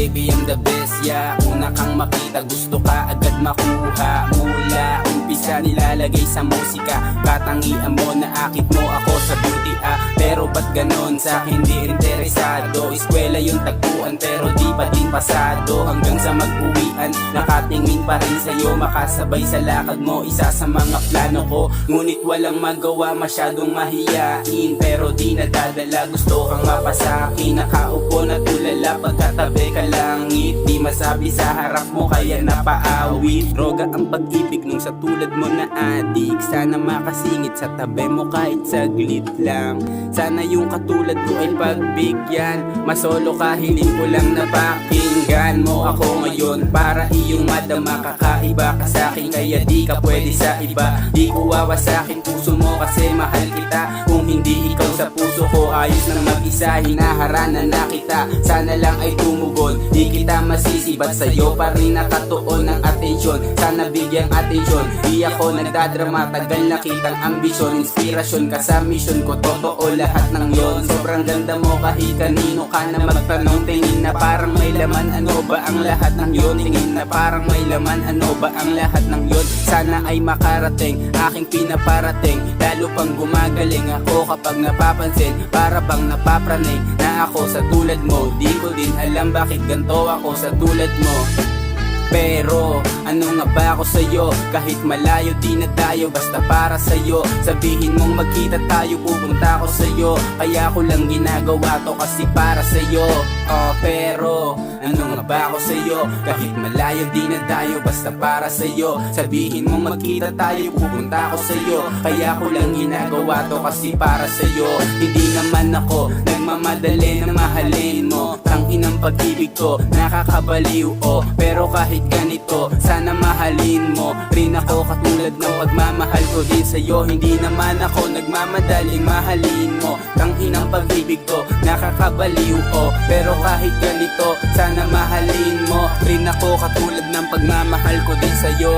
baby I'm the best, yeah. Una kang makita, gusto ka agad makuha. Mula umpisa nilalagay sa musika, katangian mo na akit mo ako sa beauty Pero ba't ganon, sa akin di interesado. Eskwela yung tagpuan pero di pa din pasado. Hanggang sa mag-uwian, nakatingin pa rin sa'yo. Makasabay sa lakad mo, isa sa mga plano ko. Ngunit walang magawa, masyadong mahiyain. Pero di nadadala, gusto kang mapasakin. Nakaupo na tulala, pagkatabi ka langit. Di masabi sa harap mo, kaya napaawit. Droga ang pag-ibig nung sa tulad mo na adik. Sana makasingit sa tabi mo kahit saglit lang. Sana yung katulad ko ay pagbigyan. Masolo ka, hiling ko lang na pakinggan mo ako ngayon. Para iyong madama, kakaiba ka sa'kin, kaya di ka pwede sa iba. Di ko wawasakin puso mo kasi mahal kita. Kung hindi ikaw sa puso ko, ayos nang mag-isa. Hinaharana na kita, sana lang ay tumugon. Di kita masisibat, sa'yo pa rin nakatuon ng atensyon. Sana bigyang atensyon, di ako nagdadrama. Tagal na kitang ambisyon, inspirasyon ka sa mission ko. Totoo lahat ng yon. Sobrang ganda mo kahit kanino ka na magtanong. Tingin na parang may laman, ano ba ang lahat ng yon? Tingin na parang may laman, ano ba ang lahat ng yon? Sana ay makarating, aking pinaparating. Lalo pang gumagaling ako kapag napapansin. Para bang napapraning na ako sa tulad mo. Di ko din alam bakit ganto ako sa tulad mo. Pero ano nga ba ako sa'yo? Kahit malayo di na tayo, basta para sa'yo. Sabihin mong magkita tayo, pupunta ako sa'yo. Kaya ko lang ginagawa to kasi para sa'yo. Pero ano nga ba ako sa'yo? Kahit malayo di na tayo, basta para sa'yo. Sabihin mong magkita tayo, pupunta ako sa'yo. Kaya ko lang ginagawa to kasi para sa'yo. Hindi naman ako nagmamadali na mahalin mo. Tangin ang pag-ibig ko, nakakabaliw pero kahit ganito, sana mahalin mo rin ako katulad ng pagmamahal ko din sa'yo. Hindi naman ako nagmamadaling mahalin mo. Tangin ang pag-ibig ko, nakakabaliw pero kahit ganito, sana mahalin mo rin ako katulad ng pagmamahal ko din sa'yo.